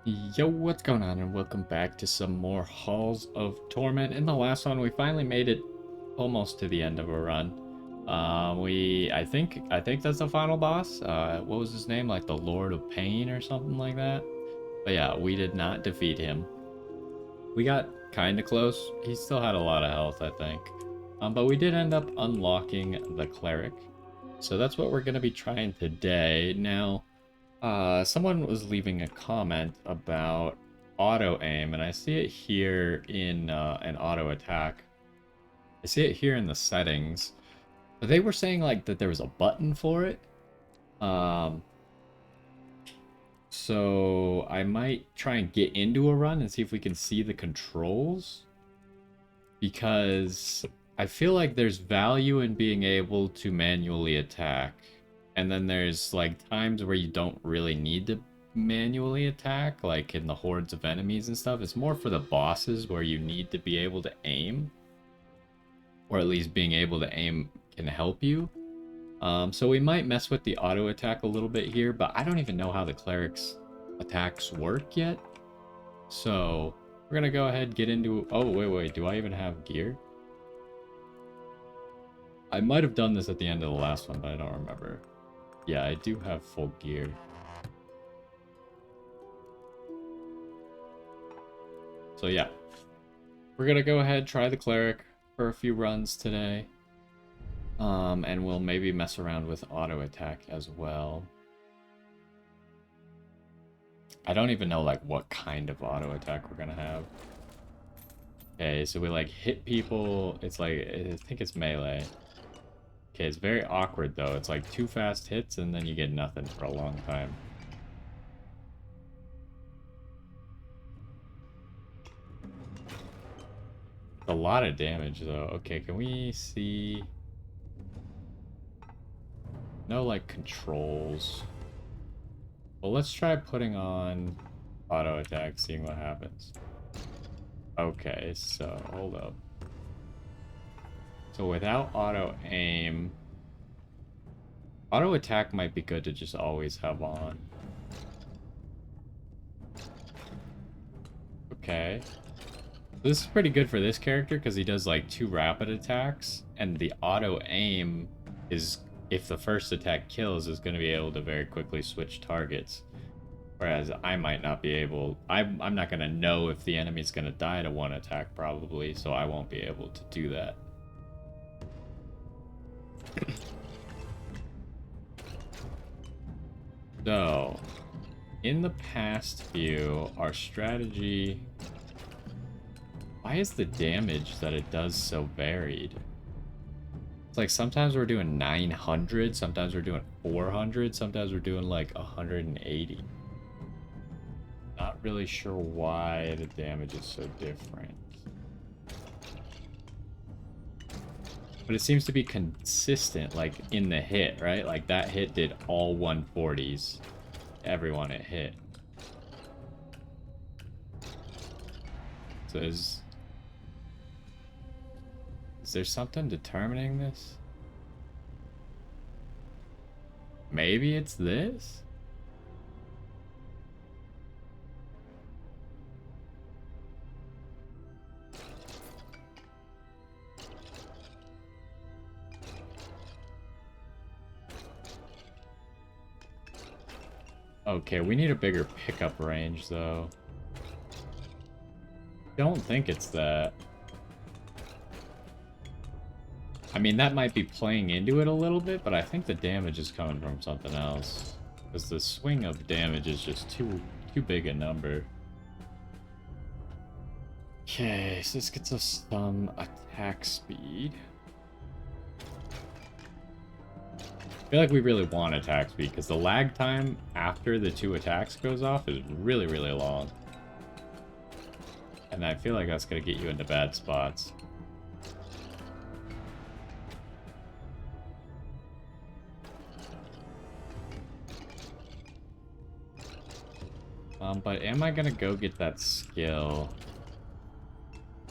Yo, what's going on, and welcome back to some more Halls of Torment. In the last one, we finally made it almost to the end of a run. I think that's the final boss. What was his name? Like the Lord of Pain or something like that. But yeah, we did not defeat him. We got kind of close. He still had a lot of health, I think. But we did end up unlocking the Cleric. So that's what we're going to be trying today. Now, someone was leaving a comment about auto aim, and I see it here in an auto attack. I see it here in the settings. But they were saying like that there was a button for it. Um, so I might try and get into a run and see if we can see the controls. Because I feel like there's value in being able to manually attack. And then there's like times where you don't really need to manually attack, like in the hordes of enemies and stuff. It's more for the bosses where you need to be able to aim. Or at least being able to aim can help you. So we might mess with the auto attack a little bit here, but I don't even know how the cleric's attacks work yet. So we're gonna go ahead and get into... Oh, wait, do I even have gear? I might have done this at the end of the last one, but I don't remember. Yeah, I do have full gear. So yeah, we're gonna go ahead, try the cleric for a few runs today. And we'll maybe mess around with auto attack as well. I don't even know like what kind of auto attack we're gonna have. Okay, so we like hit people. It's like, I think it's melee. Okay, it's very awkward though. It's like 2 fast hits and then you get nothing for a long time. A lot of damage though. Okay, can we see... No like controls. Well, let's try putting on auto attack, seeing what happens. Okay, so hold up. So without auto aim, auto attack might be good to just always have on. Okay. This is pretty good for this character because he does like 2 rapid attacks, and the auto aim is, if the first attack kills, is going to be able to very quickly switch targets. Whereas I might not be able... I'm not going to know if the enemy's going to die to 1 attack probably, so I won't be able to do that. So, in the past few, our strategy... Why is the damage that it does so varied? It's like sometimes we're doing 900, sometimes we're doing 400, sometimes we're doing like 180. Not really sure why the damage is so different. But it seems to be consistent, like in the hit, right? Like that hit did all 140s. Everyone it hit. So is there something determining this? Maybe it's this? Okay, we need a bigger pickup range, though. Don't think it's that. I mean, that might be playing into it a little bit, but I think the damage is coming from something else. Because the swing of damage is just too big a number. Okay, so this gets us some attack speed. I feel like we really want attack speed, because the lag time after the 2 attacks goes off is really, really long. And I feel like that's going to get you into bad spots. But am I gonna go get that skill?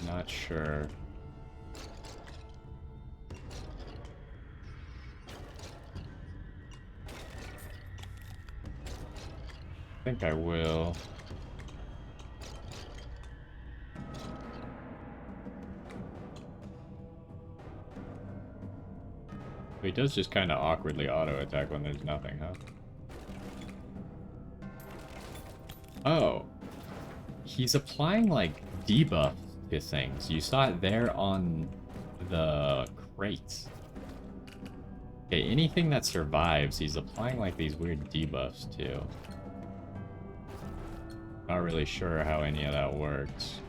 Not sure. I think I will. He does just kind of awkwardly auto-attack when there's nothing, huh? Oh. He's applying, like, debuffs to things. You saw it there on the crates. Okay, anything that survives, he's applying, like, these weird debuffs to. Not really sure how any of that works.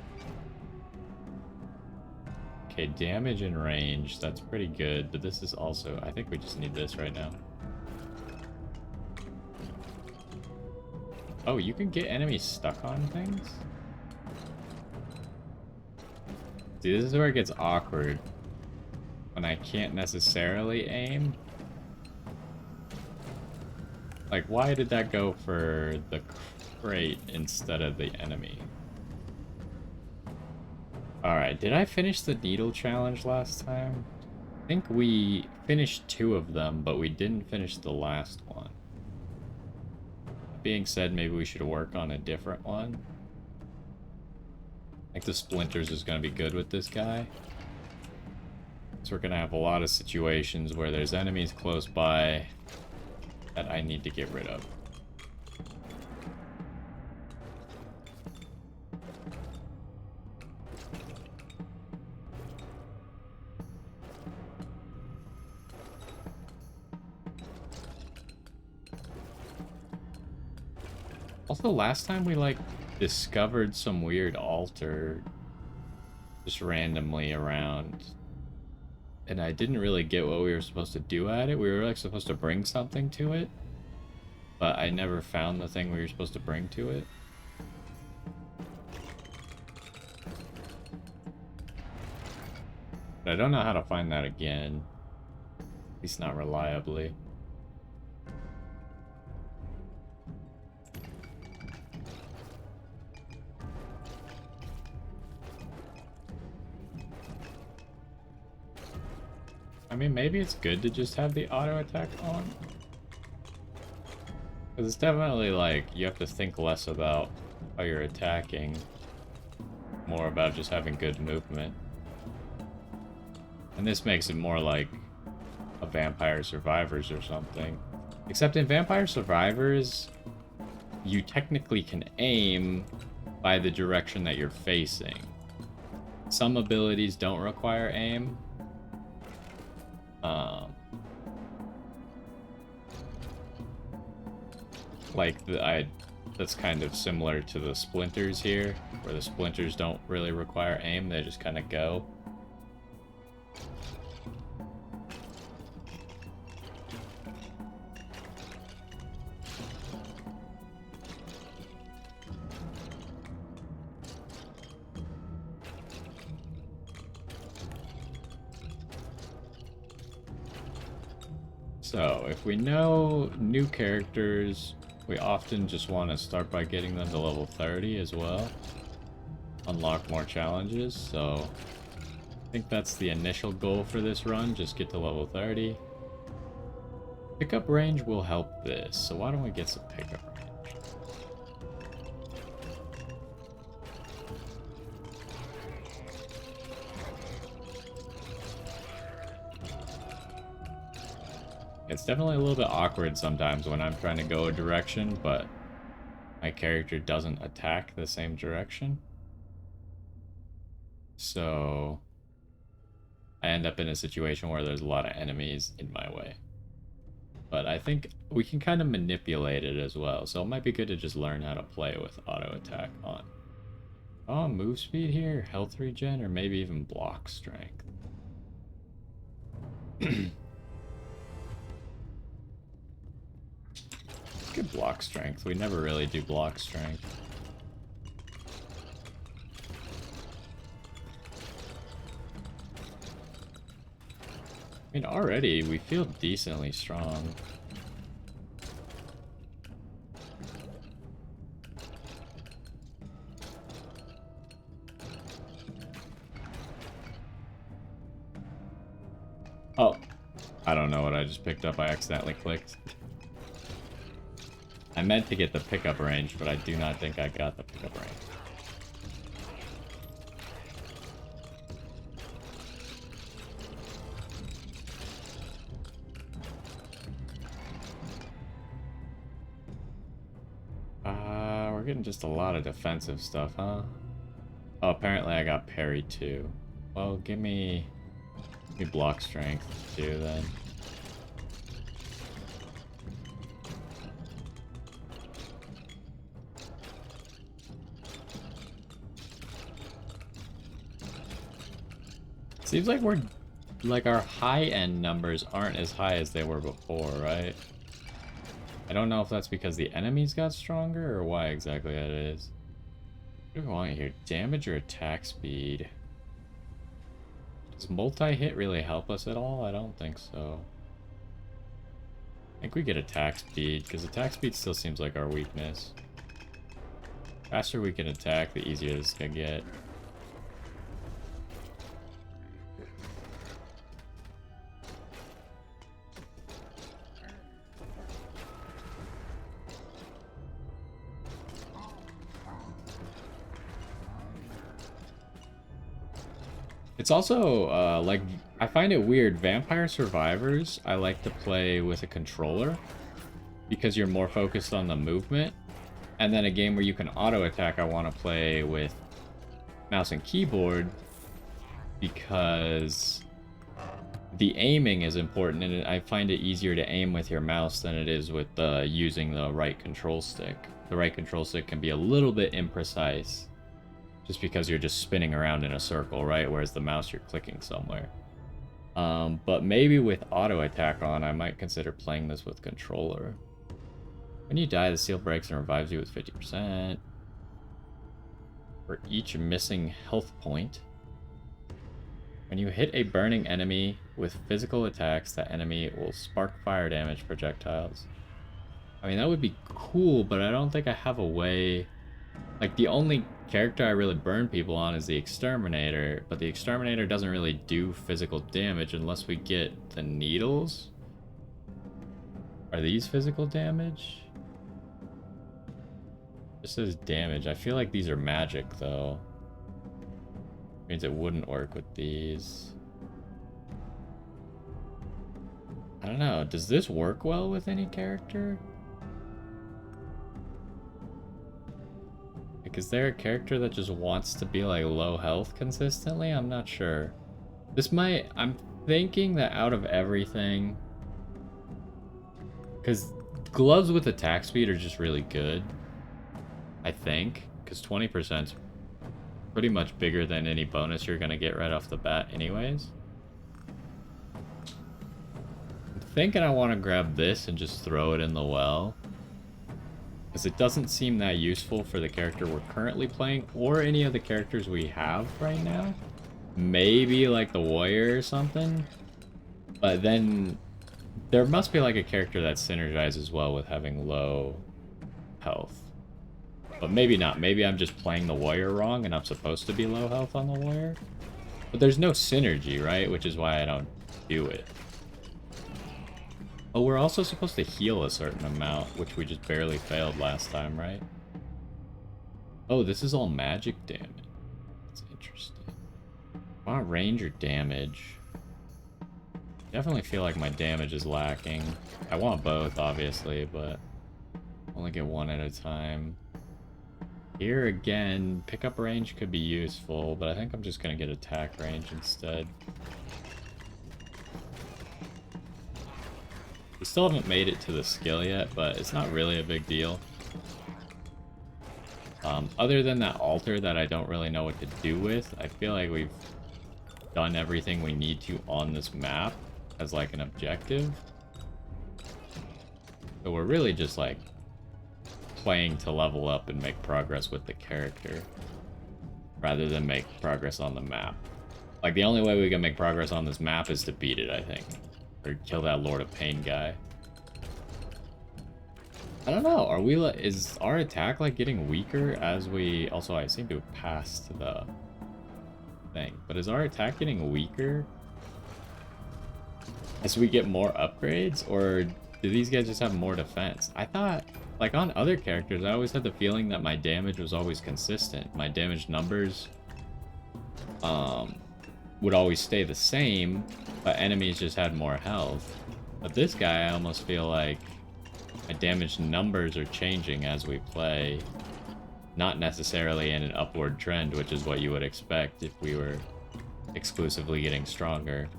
Okay, damage and range, that's pretty good, but this is also... I think we just need this right now. Oh, you can get enemies stuck on things? See, this is where it gets awkward. When I can't necessarily aim. Like, why did that go for the crate instead of the enemy? Alright, did I finish the needle challenge last time? I think we finished 2 of them, but we didn't finish the last one. That being said, maybe we should work on a different one. I think the splinters is going to be good with this guy. So we're going to have a lot of situations where there's enemies close by that I need to get rid of. Also, last time we, like, discovered some weird altar just randomly around. And I didn't really get what we were supposed to do at it. We were, like, supposed to bring something to it. But I never found the thing we were supposed to bring to it. But I don't know how to find that again. At least not reliably. I mean, maybe it's good to just have the auto attack on. Because it's definitely like, you have to think less about how you're attacking. More about just having good movement. And this makes it more like a Vampire Survivors or something. Except in Vampire Survivors, you technically can aim by the direction that you're facing. Some abilities don't require aim. That's kind of similar to the splinters here, where the splinters don't really require aim, they just kind of go. So, if we know new characters, we often just want to start by getting them to level 30 as well. Unlock more challenges, so I think that's the initial goal for this run, just get to level 30. Pickup range will help this, so why don't we get some pickup range? It's definitely a little bit awkward sometimes when I'm trying to go a direction, but my character doesn't attack the same direction. So I end up in a situation where there's a lot of enemies in my way. But I think we can kind of manipulate it as well, so it might be good to just learn how to play with auto attack on. Oh, move speed here, health regen, or maybe even block strength. Good block strength. We never really do block strength. I mean, already we feel decently strong. Oh, I don't know what I just picked up. I accidentally clicked. I meant to get the pickup range, but I do not think I got the pickup range. getting just a lot of defensive stuff, huh? Oh, apparently I got parry too. Well, give me block strength too then. Seems like we're like our high-end numbers aren't as high as they were before, right? I don't know if that's because the enemies got stronger or why exactly that is. What do we want here? Damage or attack speed? Does multi-hit really help us at all? I don't think so. I think we get attack speed, because attack speed still seems like our weakness. Faster we can attack, the easier this is gonna get. It's also, like, I find it weird. Vampire Survivors, I like to play with a controller because you're more focused on the movement. And then a game where you can auto-attack, I want to play with mouse and keyboard because the aiming is important, and I find it easier to aim with your mouse than it is with using the right control stick. The right control stick can be a little bit imprecise, just because you're just spinning around in a circle, right? Whereas the mouse, you're clicking somewhere. But maybe with auto attack on, I might consider playing this with controller. When you die, the seal breaks and revives you with 50%. For each missing health point. When you hit a burning enemy with physical attacks, that enemy will spark fire damage projectiles. I mean, that would be cool, but I don't think I have a way... Like, the only character I really burn people on is the Exterminator, but the Exterminator doesn't really do physical damage unless we get the needles. Are these physical damage? This says damage. I feel like these are magic, though. Means it wouldn't work with these. I don't know. Does this work well with any character? Like, is there a character that just wants to be like low health consistently? I'm not sure. This might... I'm thinking that out of everything... Because gloves with attack speed are just really good. I think. Because 20% is pretty much bigger than any bonus you're going to get right off the bat anyways. I'm thinking I want to grab this and just throw it in the well. Because it doesn't seem that useful for the character we're currently playing, or any of the characters we have right now. Maybe like the warrior or something. But then there must be like a character that synergizes well with having low health. But maybe not. Maybe I'm just playing the warrior wrong and I'm supposed to be low health on the warrior. But there's no synergy, right? Which is why I don't do it. Oh, we're also supposed to heal a certain amount, which we just barely failed last time, right? Oh, this is all magic damage. That's interesting. I want range or damage? Definitely feel like my damage is lacking. I want both, obviously, but only get one at a time. Here again, pickup range could be useful, but I think I'm just gonna get attack range instead. We still haven't made it to the skill yet, but it's not really a big deal. Other than that altar that I don't really know what to do with, I feel like we've done everything we need to on this map as like an objective. So we're really just like playing to level up and make progress with the character rather than make progress on the map. Like, the only way we can make progress on this map is to beat it, I think. Or kill that Lord of Pain guy. I don't know, are we like, is our attack like getting weaker as we, also I seem to have passed the thing, but is our attack getting weaker as we get more upgrades, or do these guys just have more defense? I thought, like on other characters, I always had the feeling that my damage was always consistent. My damage numbers would always stay the same, but enemies just had more health. But this guy, I almost feel like my damage numbers are changing as we play. not necessarily in an upward trend, which is what you would expect if we were exclusively getting stronger.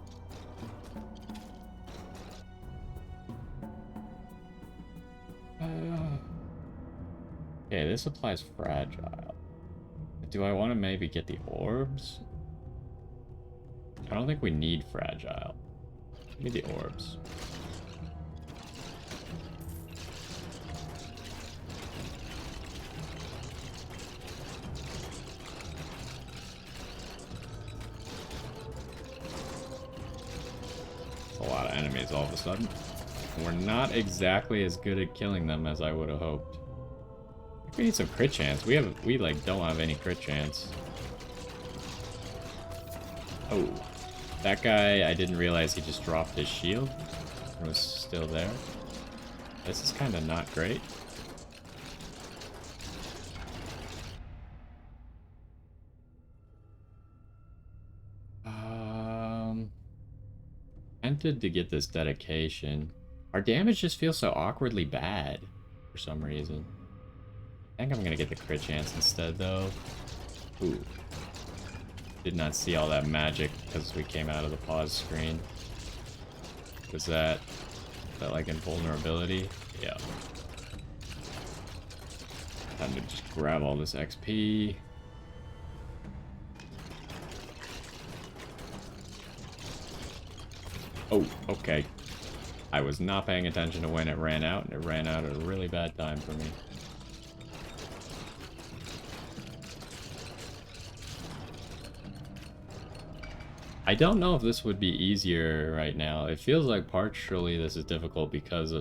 Okay, this applies fragile. Do I want to maybe get the orbs? I don't think we need fragile. Give me the orbs. A lot of enemies all of a sudden. We're not exactly as good at killing them as I would have hoped. We need some crit chance. We like don't have any crit chance. Oh, that guy, I didn't realize he just dropped his shield. It was still there. This is kind of not great. Tempted to get this dedication. Our damage just feels so awkwardly bad for some reason. I think I'm gonna get the crit chance instead, though. Ooh. Did not see all that magic because we came out of the pause screen. Was that like invulnerability? Yeah. Time to just grab all this XP. Oh, okay. I was not paying attention to when it ran out, and it ran out at a really bad time for me. I don't know if this would be easier right now. It feels like partially this is difficult because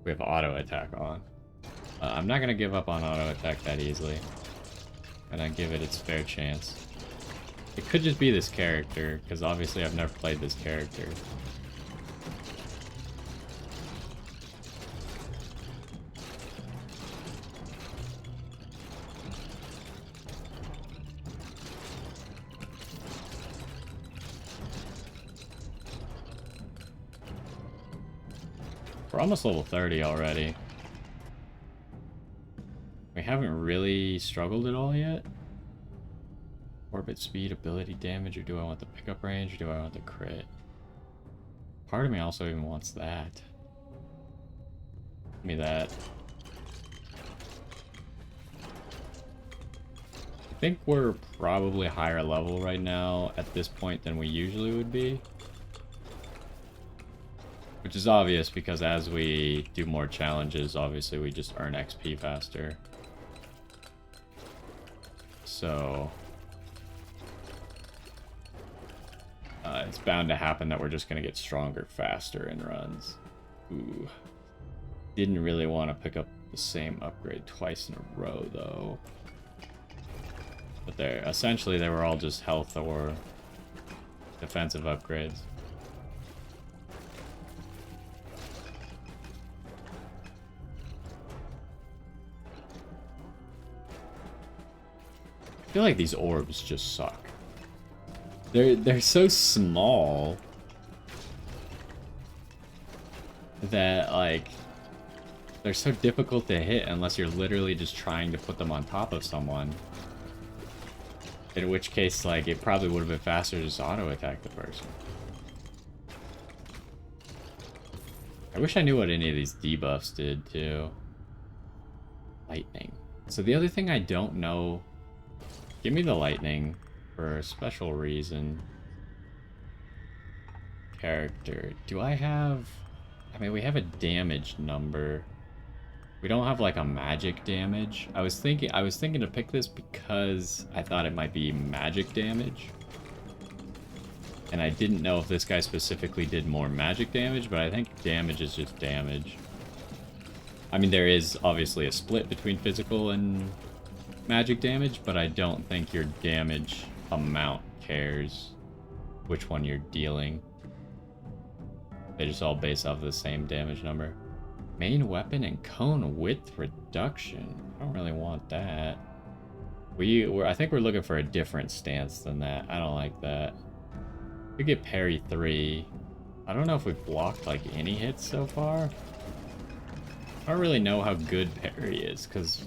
we have auto attack on. I'm not going to give up on auto attack that easily. And I give it its fair chance. It could just be this character, because obviously I've never played this character. We're almost level 30 already. We haven't really struggled at all yet. Orbit speed, ability damage, or do I want the pickup range, or do I want the crit? Part of me also even wants that. Give me that. I think we're probably higher level right now at this point than we usually would be. Which is obvious because as we do more challenges, obviously we just earn XP faster. So it's bound to happen that we're just going to get stronger faster in runs. Ooh. Didn't really want to pick up the same upgrade twice in a row, though. But essentially they were all just health or defensive upgrades. I feel like these orbs just suck. They're so small that, like, they're so difficult to hit unless you're literally just trying to put them on top of someone. In which case, like, it probably would have been faster to just auto-attack the person. I wish I knew what any of these debuffs did, too. Lightning. So the other thing I don't know... Give me the lightning for a special reason. Character. Do I have... I mean, we have a damage number. We don't have, like, a magic damage. I was thinking to pick this because I thought it might be magic damage. And I didn't know if this guy specifically did more magic damage, but I think damage is just damage. I mean, there is obviously a split between physical and magic damage, but I don't think your damage amount cares which one you're dealing. They just all base off the same damage number. Main weapon and cone width reduction. I don't really want that. I think we're looking for a different stance than that. I don't like that. We get parry 3. I don't know if we've blocked like any hits so far. I don't really know how good parry is, because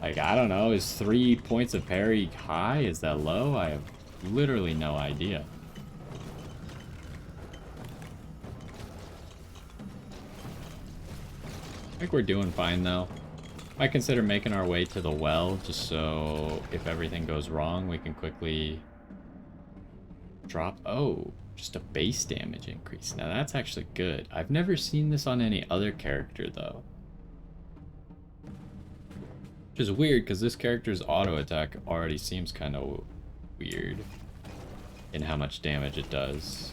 Like, I don't know, is 3 points of parry high? Is that low? I have literally no idea. I think we're doing fine, though. I consider making our way to the well, just so if everything goes wrong, we can quickly drop... Oh, just a base damage increase. Now, that's actually good. I've never seen this on any other character, though. Which is weird, because this character's auto attack already seems kind of weird in how much damage it does.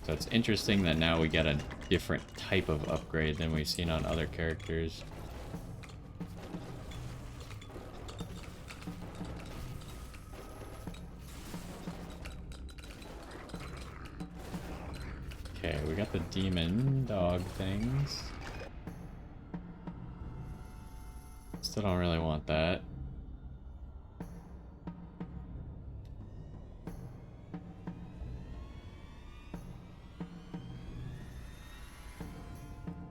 So it's interesting that now we get a different type of upgrade than we've seen on other characters. Okay, we got the demon dog things. Still don't really want that.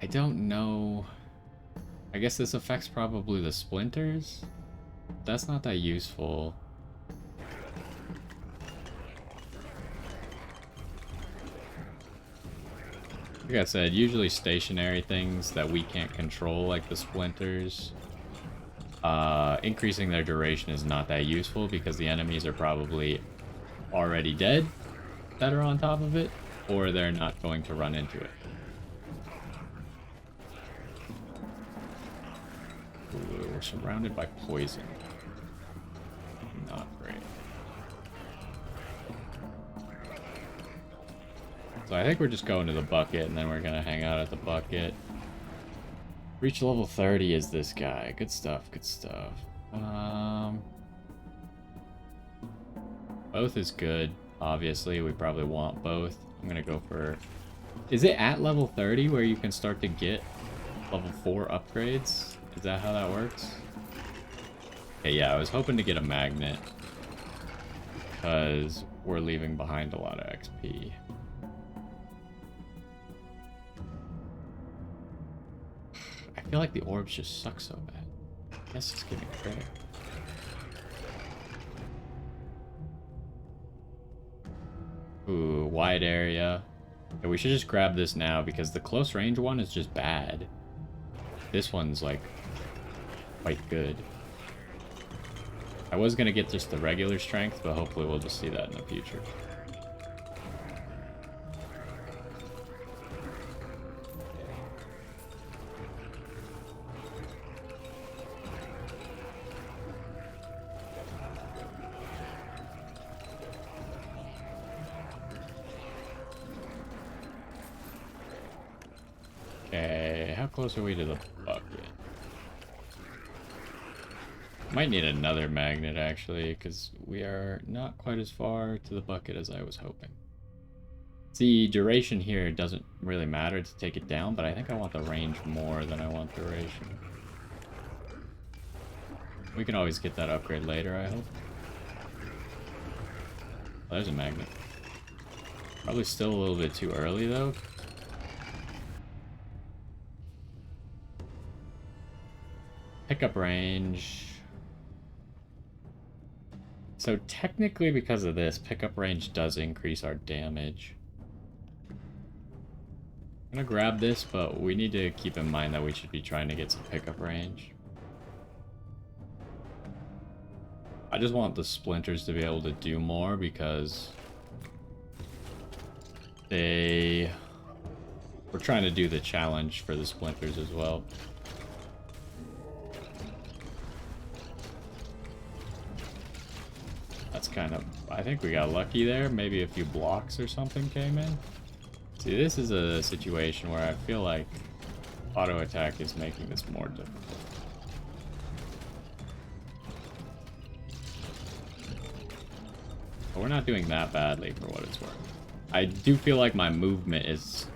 I don't know. I guess this affects probably the splinters. That's not that useful. Like I said, usually stationary things that we can't control, like the splinters, increasing their duration is not that useful because the enemies are probably already dead that are on top of it, or they're not going to run into it. Ooh, we're surrounded by poison. Not great. So I think we're just going to the bucket, and then we're going to hang out at the bucket. Reach level 30 is this guy. Good stuff, good stuff. Both is good. Obviously, we probably want both. I'm going to go for... Is it at level 30 where you can start to get level 4 upgrades? Is that how that works? Okay, yeah, I was hoping to get a magnet, because we're leaving behind a lot of XP. I feel like the orbs just suck so bad. I guess it's giving credit. Ooh, wide area. Yeah, we should just grab this now because the close range one is just bad. This one's like quite good. I was gonna get just the regular strength, but hopefully we'll just see that in the future. Okay, how close are we to the bucket? Might need another magnet, actually, because we are not quite as far to the bucket as I was hoping. The duration here doesn't really matter to take it down, but I think I want the range more than I want duration. We can always get that upgrade later, I hope. Oh, there's a magnet. Probably still a little bit too early, though. Pickup range. So technically, because of this, pickup range does increase our damage. I'm gonna grab this, but we need to keep in mind that we should be trying to get some pickup range. I just want the splinters to be able to do more because we're trying to do the challenge for the splinters as well. That's kind of... I think we got lucky there. Maybe a few blocks or something came in. See, this is a situation where I feel like auto attack is making this more difficult. But we're not doing that badly for what it's worth. I do feel like my movement is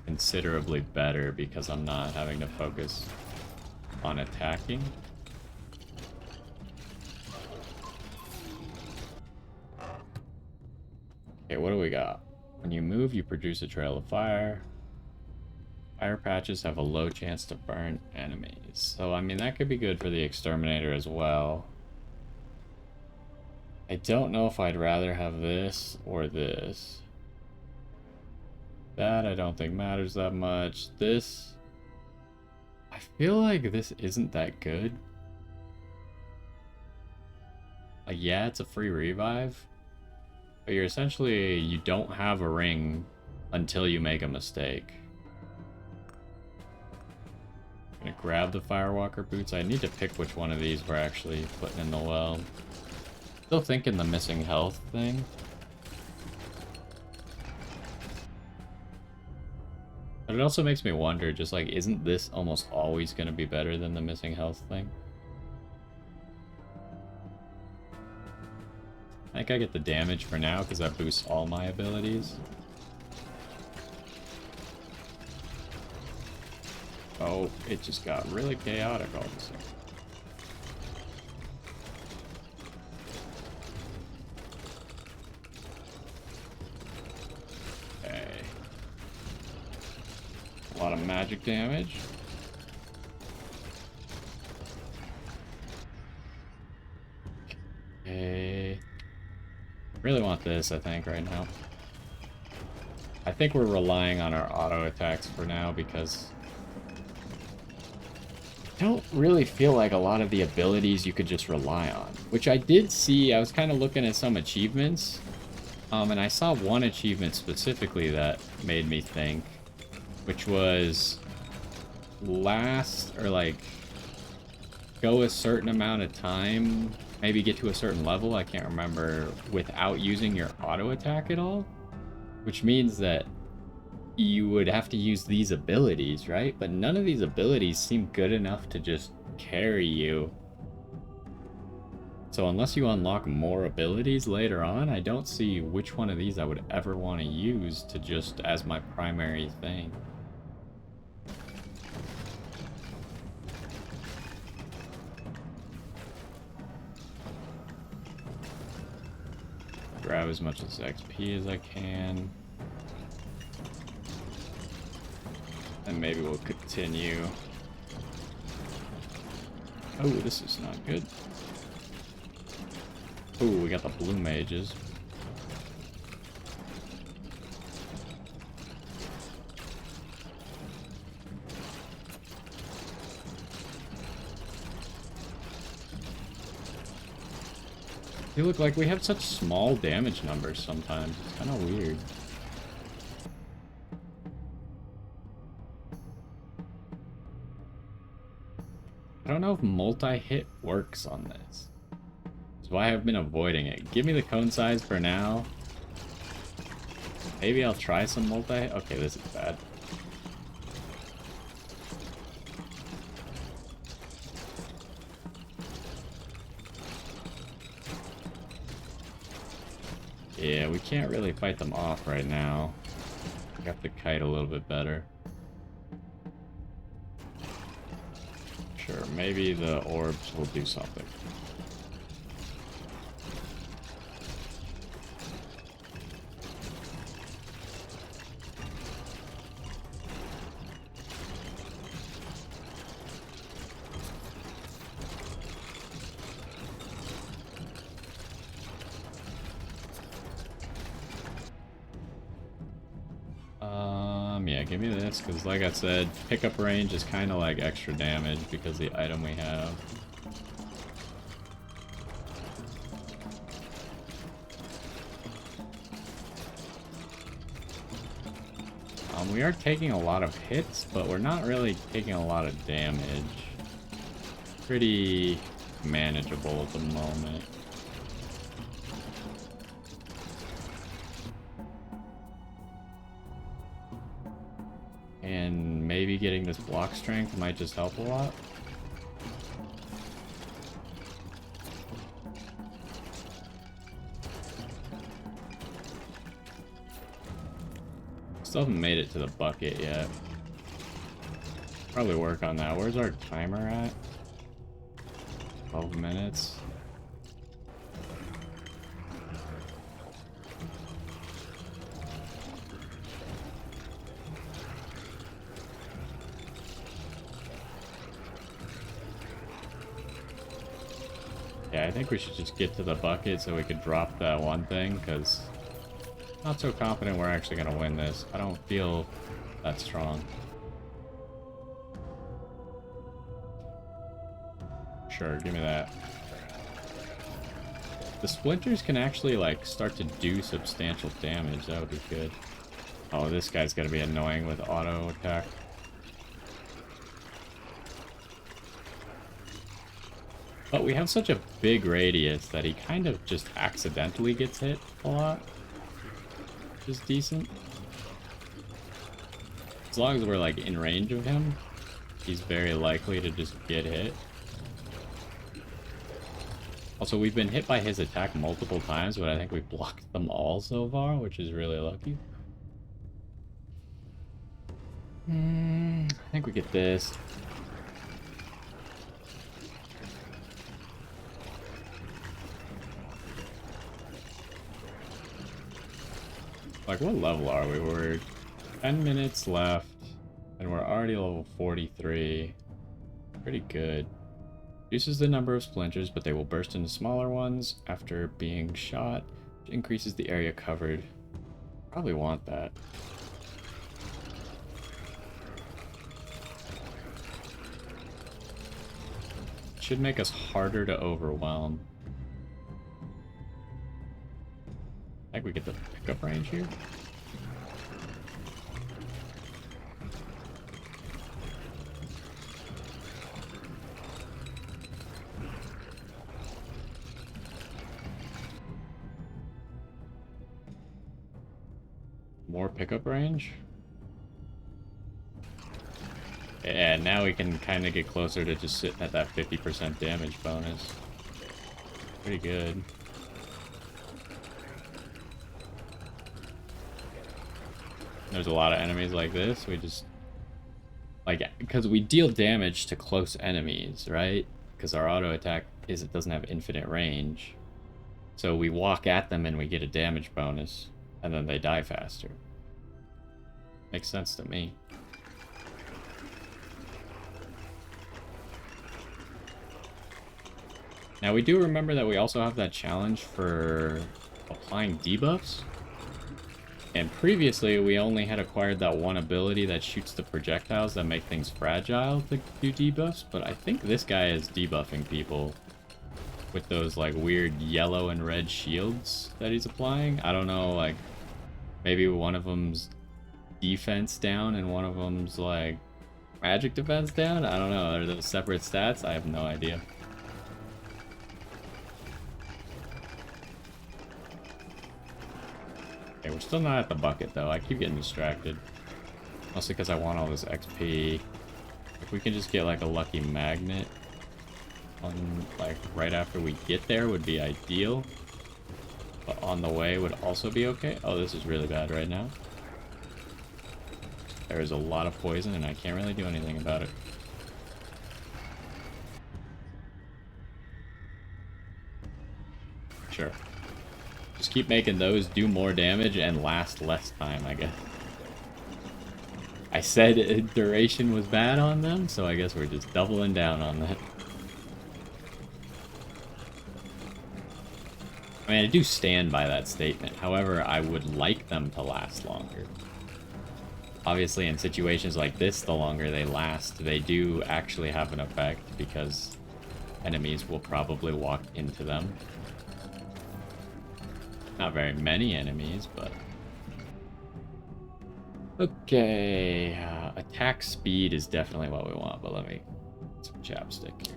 considerably better because I'm not having to focus on attacking. Okay, what do we got? When you move, you produce a trail of fire. Fire patches have a low chance to burn enemies. So, I mean, that could be good for the exterminator as well. I don't know if I'd rather have this or this. That I don't think matters that much. This, I feel like this isn't that good. Like, yeah, it's a free revive, but you're essentially, you don't have a ring until you make a mistake. I'm gonna grab the Firewalker boots. I need to pick which one of these we're actually putting in the well. Still thinking the missing health thing. But it also makes me wonder, just like, isn't this almost always going to be better than the missing health thing? I think I get the damage for now, because that boosts all my abilities. Oh, it just got really chaotic all of a sudden. A lot of magic damage. Okay. Really want this, I think, right now. I think we're relying on our auto attacks for now because I don't really feel like a lot of the abilities you could just rely on. Which I did see, I was kind of looking at some achievements. And I saw one achievement specifically that made me think, which was last, or like, go a certain amount of time, maybe get to a certain level, I can't remember, without using your auto attack at all. Which means that you would have to use these abilities, right? But none of these abilities seem good enough to just carry you. So unless you unlock more abilities later on, I don't see which one of these I would ever want to use to just as my primary thing. Grab as much as XP as I can. And maybe we'll continue. Oh, this is not good. Oh, we got the blue mages. They look like we have such small damage numbers sometimes. It's kind of weird. I don't know if multi-hit works on this. That's why I've been avoiding it. Give me the cone size for now. Maybe I'll try some multi. Okay, this is bad. Yeah, we can't really fight them off right now. I got the kite a little bit better. Sure, maybe the orbs will do something. Yeah, give me this, because like I said, pickup range is kind of like extra damage because of the item we have. We are taking a lot of hits, but we're not really taking a lot of damage. Pretty manageable at the moment. And maybe getting this block strength might just help a lot. Still haven't made it to the bucket yet. Probably work on that. Where's our timer at? 12 minutes. Yeah, I think we should just get to the bucket so we could drop that one thing, because I'm not so confident we're actually going to win this. I don't feel that strong. Sure, give me that. The splinters can actually, like, start to do substantial damage. That would be good. Oh, this guy's going to be annoying with auto attack. But we have such a big radius that he kind of just accidentally gets hit a lot. Which is decent. As long as we're, like, in range of him, he's very likely to just get hit. Also, we've been hit by his attack multiple times, but I think we've blocked them all so far, which is really lucky. I think we get this. Like, what level are we? We're 10 minutes left, and we're already level 43. Pretty good. Reduces the number of splinters, but they will burst into smaller ones after being shot, which increases the area covered. Probably want that. Should make us harder to overwhelm. I think we get the pickup range here. More pickup range. Yeah, now we can kind of get closer to just sitting at that 50% damage bonus. Pretty good. There's a lot of enemies like this. We just... like, because we deal damage to close enemies, right? Because our auto attack doesn't have infinite range. So we walk at them and we get a damage bonus. And then they die faster. Makes sense to me. Now we do remember that we also have that challenge for applying debuffs. And previously we only had acquired that one ability that shoots the projectiles that make things fragile to do debuffs. But I think this guy is debuffing people with those like weird yellow and red shields that he's applying. I don't know, like maybe one of them's defense down and one of them's like magic defense down. I don't know. Are those separate stats? I have no idea. Okay, we're still not at the bucket though. I keep getting distracted. Mostly because I want all this XP. If we can just get like a lucky magnet on like right after we get there would be ideal. But on the way would also be okay. Oh, this is really bad right now. There is a lot of poison and I can't really do anything about it. Sure. Just keep making those do more damage and last less time, I guess. I said duration was bad on them, so I guess we're just doubling down on that. I mean, I do stand by that statement. However, I would like them to last longer. Obviously, in situations like this, the longer they last, they do actually have an effect because enemies will probably walk into them. Not very many enemies, but... okay, attack speed is definitely what we want, but let me get some chapstick here.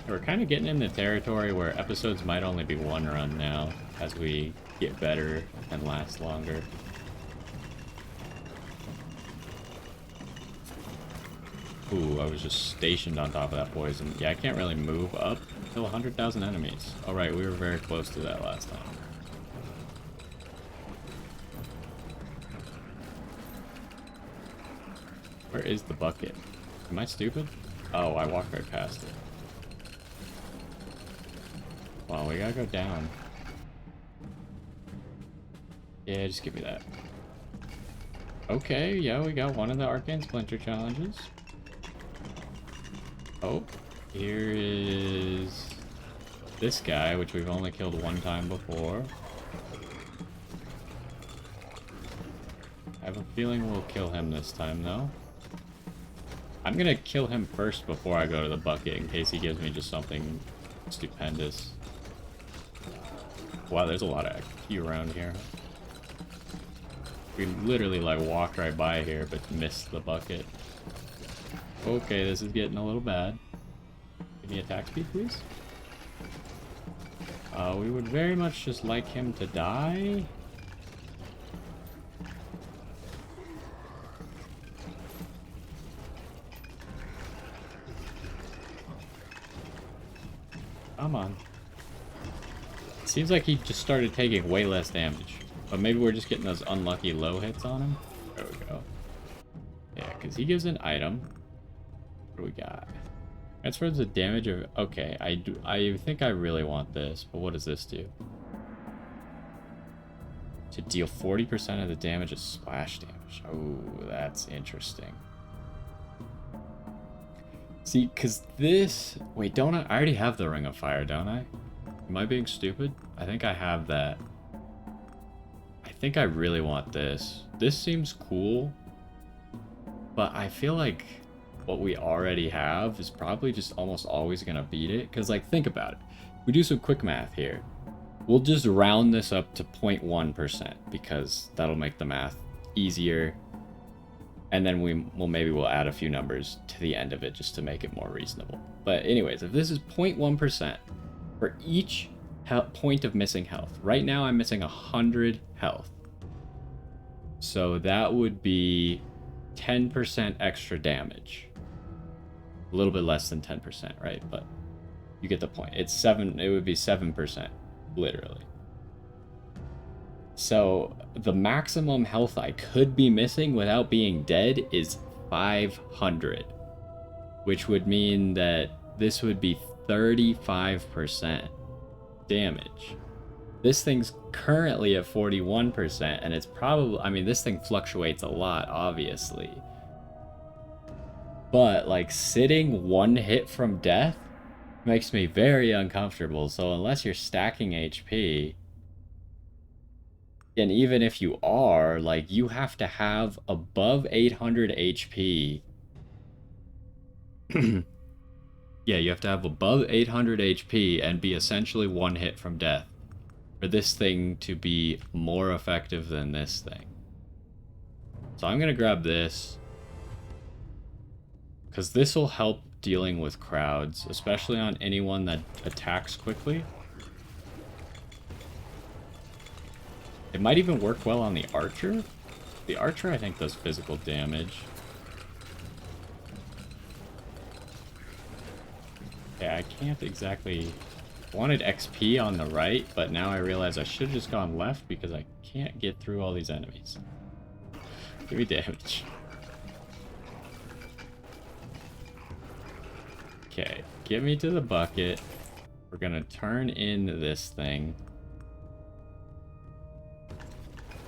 We're kind of getting in the territory where episodes might only be one run now, as we get better and last longer. Ooh, I was just stationed on top of that poison. Yeah, I can't really move up until 100,000 enemies. Alright, we were very close to that last time. Where is the bucket? Am I stupid? Oh, I walked right past it. Well, we gotta go down. Yeah, just give me that. Okay, yeah, we got one of the Arcane Splinter challenges. Oh, here is this guy, which we've only killed one time before. I have a feeling we'll kill him this time, though. I'm gonna kill him first before I go to the bucket, in case he gives me just something stupendous. Wow, there's a lot of XP around here. We literally, like, walked right by here, but missed the bucket. Okay, this is getting a little bad. Give me attack speed, please. We would very much just like him to die. Come on. Seems like he just started taking way less damage. But maybe we're just getting those unlucky low hits on him. There we go. Yeah, because he gives an item. What do we got? Transfers the damage of... Okay, I think I really want this, but what does this do? To deal 40% of the damage of splash damage. Oh, that's interesting. See, because this... Wait, don't I already have the Ring of Fire, don't I? Am I being stupid? I think I have that. I think I really want this. This seems cool, but I feel like what we already have is probably just almost always going to beat it. Because, like, think about it. We do some quick math here. We'll just round this up to 0.1% because that'll make the math easier. And then we'll add a few numbers to the end of it just to make it more reasonable. But anyways, if this is 0.1% for each point of missing health. Right now I'm missing 100 health. So that would be 10% extra damage. A little bit less than 10%, right? But you get the point. It would be 7%, literally. So the maximum health I could be missing without being dead is 500, which would mean that this would be 35% damage. This thing's currently at 41%, and it's probably, I mean, this thing fluctuates a lot, obviously. But, like, sitting one hit from death makes me very uncomfortable. So unless you're stacking HP, and even if you are, like, you have to have above 800 HP. Yeah, you have to have above 800 HP and be essentially one hit from death for this thing to be more effective than this thing. So I'm going to grab this, because this will help dealing with crowds, especially on anyone that attacks quickly. It might even work well on the archer. The archer, I think, does physical damage. Okay, I can't exactly... I wanted XP on the right, but now I realize I should have just gone left because I can't get through all these enemies. Give me damage. Okay, get me to the bucket. We're gonna turn in this thing.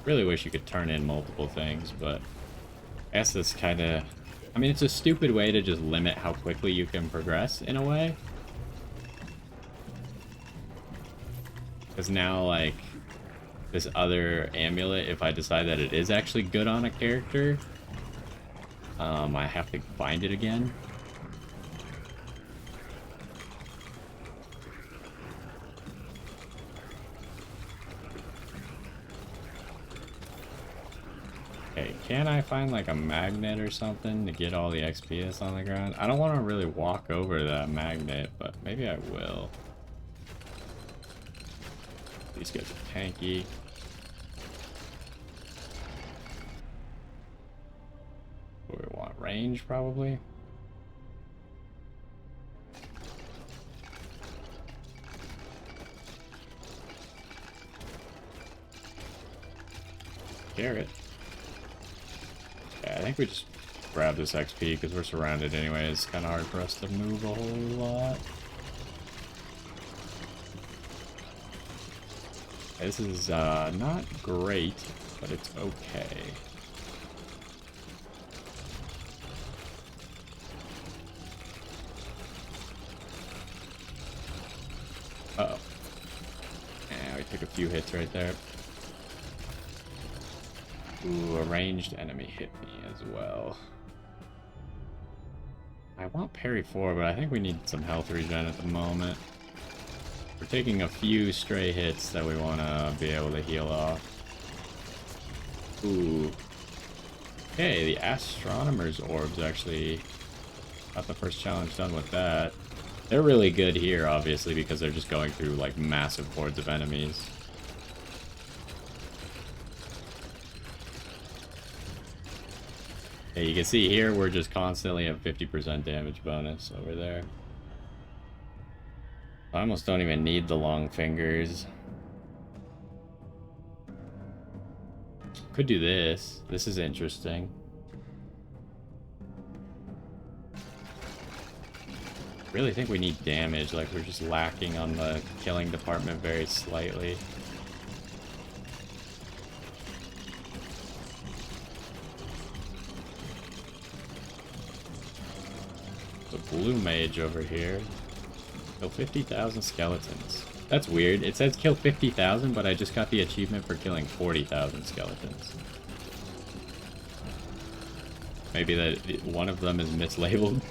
Really wish you could turn in multiple things, but I guess that's kind of... I mean, it's a stupid way to just limit how quickly you can progress, in a way. Because now, like, this other amulet, if I decide that it is actually good on a character, I have to find it again. Okay, can I find like a magnet or something to get all the XP that's on the ground? I don't want to really walk over that magnet, but maybe I will. These guys are tanky. What do we want? Range, probably? Carrot. Yeah, I think we just grab this XP because we're surrounded anyway. It's kind of hard for us to move a whole lot. This is not great, but it's okay. Took a few hits right there. Ooh, a ranged enemy hit me as well. I want parry 4, but I think we need some health regen at the moment. We're taking a few stray hits that we want to be able to heal off. Ooh. Okay, the Astronomer's Orbs actually got the first challenge done with that. They're really good here, obviously, because they're just going through, like, massive hordes of enemies. Yeah, you can see here, we're just constantly at 50% damage bonus over there. I almost don't even need the long fingers. Could do this. This is interesting. Really think we need damage, like we're just lacking on the killing department very slightly. The blue mage over here. Kill 50,000 skeletons. That's weird. It says kill 50,000, but I just got the achievement for killing 40,000 skeletons. Maybe that one of them is mislabeled.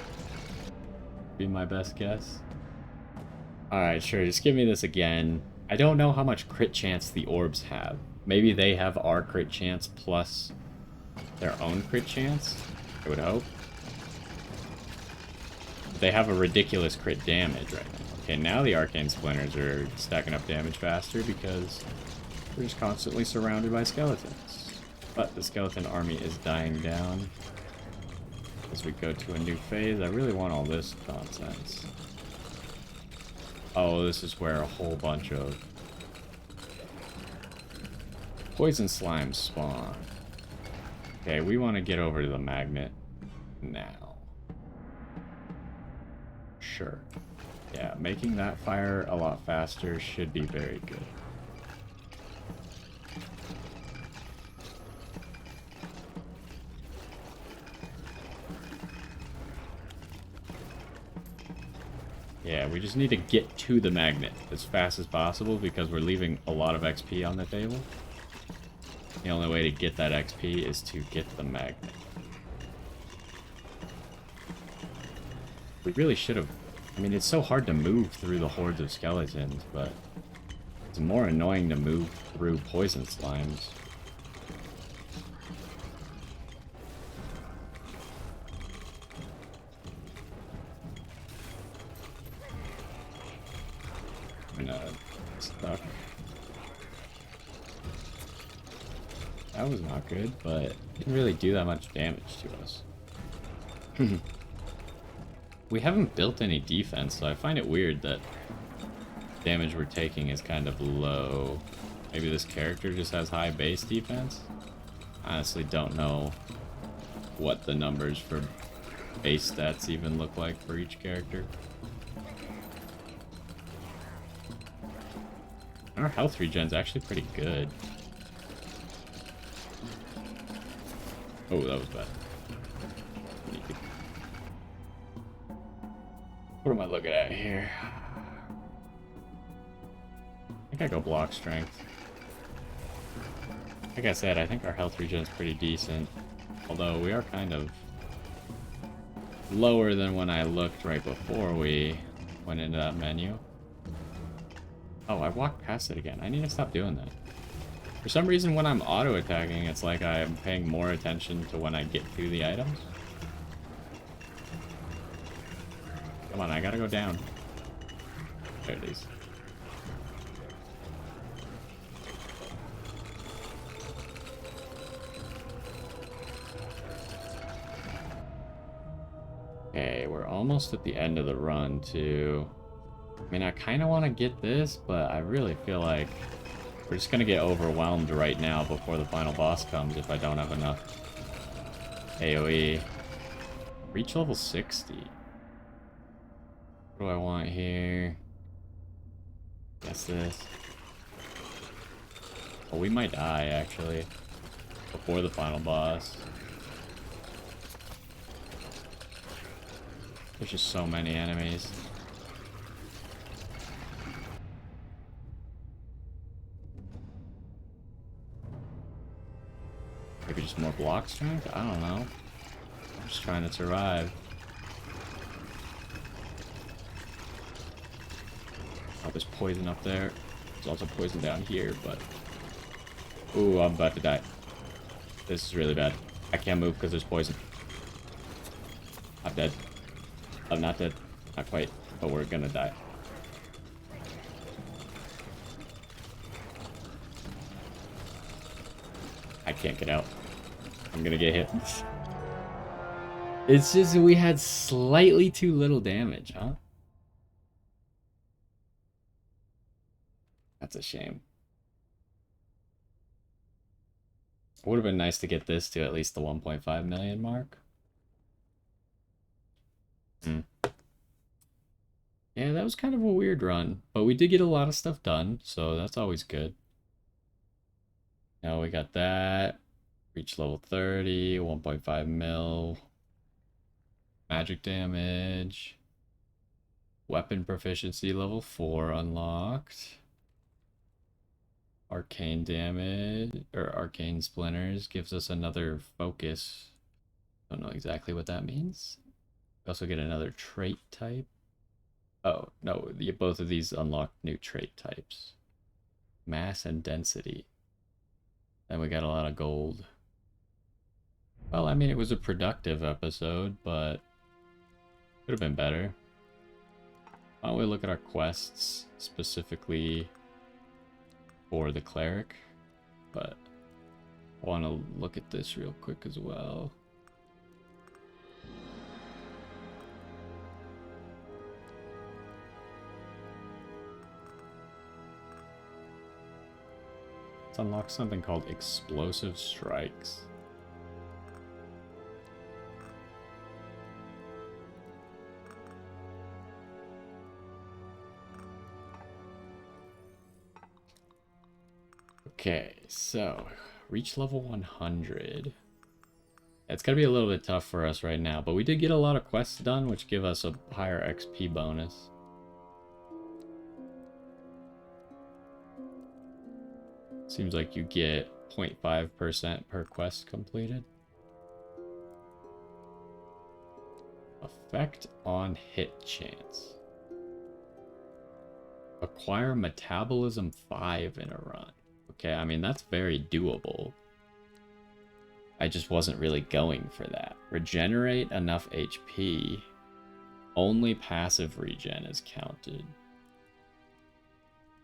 Be my best guess. Alright, sure, just give me this again. I don't know how much crit chance the orbs have. Maybe they have our crit chance plus their own crit chance, I would hope. They have a ridiculous crit damage right now. Okay, now the arcane splinters are stacking up damage faster because we're just constantly surrounded by skeletons. But the skeleton army is dying down. As we go to a new phase, I really want all this nonsense. Oh, this is where a whole bunch of poison slimes spawn. Okay, we want to get over to the magnet now. Sure. Yeah, making that fire a lot faster should be very good. Yeah, we just need to get to the magnet as fast as possible because we're leaving a lot of XP on the table. The only way to get that XP is to get the magnet. We really should have... I mean, it's so hard to move through the hordes of skeletons, but it's more annoying to move through poison slimes. Stuck. That was not good, but it didn't really do that much damage to us. We haven't built any defense, so I find it weird that damage we're taking is kind of low. Maybe this character just has high base defense? Honestly, don't know what the numbers for base stats even look like for each character. Our health regen's actually pretty good. Oh, that was bad. What am I looking at here? I think I go block strength. Like I said, I think our health regen's pretty decent. Although we are kind of lower than when I looked right before we went into that menu. Oh, I walked past it again. I need to stop doing that. For some reason, when I'm auto-attacking, it's like I'm paying more attention to when I get to the items. Come on, I gotta go down. There it is. Okay, we're almost at the end of the run, too. I mean, I kind of want to get this, but I really feel like we're just going to get overwhelmed right now before the final boss comes if I don't have enough AoE. Reach level 60. What do I want here? Guess this. Oh, we might die, actually, before the final boss. There's just so many enemies. Maybe just more block strength? I don't know. I'm just trying to survive. Oh, there's poison up there. There's also poison down here, but... Ooh, I'm about to die. This is really bad. I can't move because there's poison. I'm dead. I'm not dead. Not quite, but we're gonna die. I can't get out. I'm gonna get hit. It's just we had slightly too little damage, huh? That's a shame. It would have been nice to get this to at least the 1.5 million mark. Yeah, that was kind of a weird run, but we did get a lot of stuff done, so that's always good. Now we got that. Reach level 30, 1.5 mil. Magic damage. Weapon proficiency level 4 unlocked. Arcane damage, or arcane splinters, gives us another focus. Don't know exactly what that means. We also get another trait type. Oh, no, both of these unlock new trait types. Mass and density. Then we got a lot of gold. Well, I mean, it was a productive episode, but could have been better. Why don't we look at our quests, specifically for the Cleric, but I want to look at this real quick as well. Let's unlock something called Explosive Strikes. Okay, so reach level 100. It's gonna be a little bit tough for us right now, but we did get a lot of quests done, which give us a higher XP bonus. Seems like you get 0.5% per quest completed. Effect on hit chance. Acquire metabolism 5 in a run. Okay, I mean, that's very doable. I just wasn't really going for that. Regenerate enough HP. Only passive regen is counted.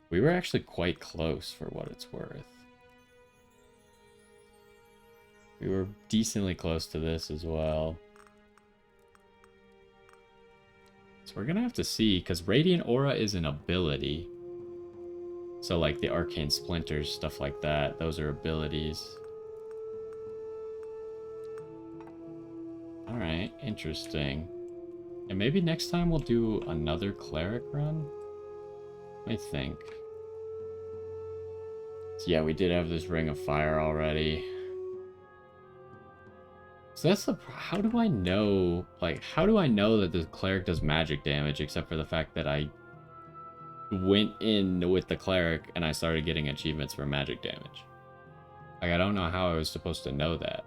We were actually quite close for what it's worth. We were decently close to this as well. So we're gonna have to see, because Radiant Aura is an ability. So like the Arcane Splinters, stuff like that, those are abilities. Alright, interesting. And maybe next time we'll do another Cleric run? Let me think. So yeah, we did have this Ring of Fire already. So that's the... How do I know... Like, how do I know that the Cleric does magic damage, except for the fact that I went in with the Cleric and I started getting achievements for magic damage? Like, I don't know how I was supposed to know that.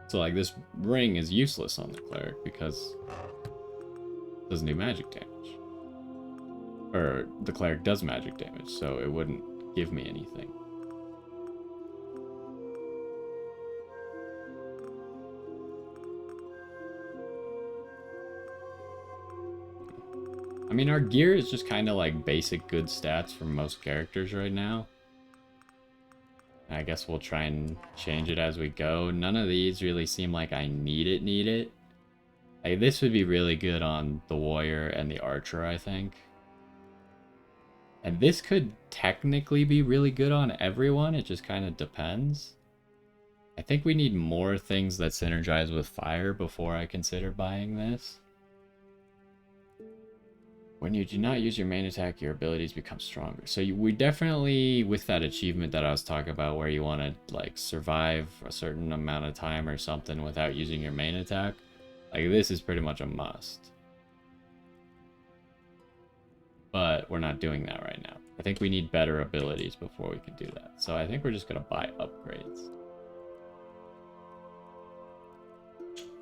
So, like, this ring is useless on the Cleric because it doesn't do magic damage. Or, the Cleric does magic damage, so it wouldn't give me anything. I mean, our gear is just kind of like basic good stats for most characters right now. I guess we'll try and change it as we go. None of these really seem like I need it. Like, this would be really good on the warrior and the archer, I think. And this could technically be really good on everyone. It just kind of depends. I think we need more things that synergize with fire before I consider buying this. When you do not use your main attack, your abilities become stronger. So we definitely, with that achievement that I was talking about, where you want to like survive a certain amount of time or something without using your main attack, like this is pretty much a must. But we're not doing that right now I think we need better abilities before we can do that. So I think we're just going to buy upgrades.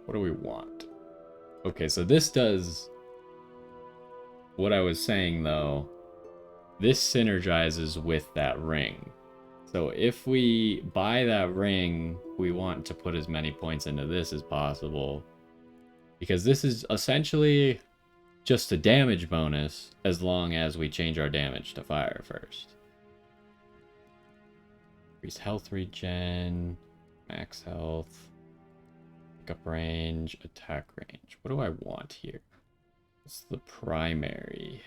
What do we want? Okay, so this does what I was saying, though. This synergizes with that ring. So if we buy that ring, we want to put as many points into this as possible. Because this is essentially just a damage bonus as long as we change our damage to fire first. Increase health regen, max health, pick up range, attack range. What do I want here? What's the primary?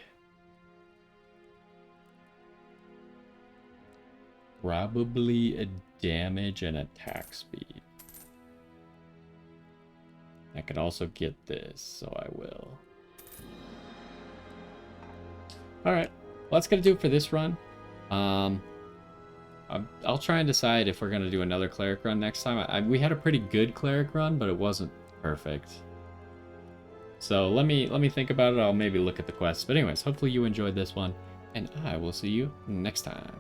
Probably a damage and attack speed. I could also get this, so I will. Alright, well, that's going to do it for this run. I'll try and decide if we're going to do another Cleric run next time. We had a pretty good Cleric run, but it wasn't perfect. So let me think about it. I'll maybe look at the quests. But anyways, hopefully you enjoyed this one, and I will see you next time.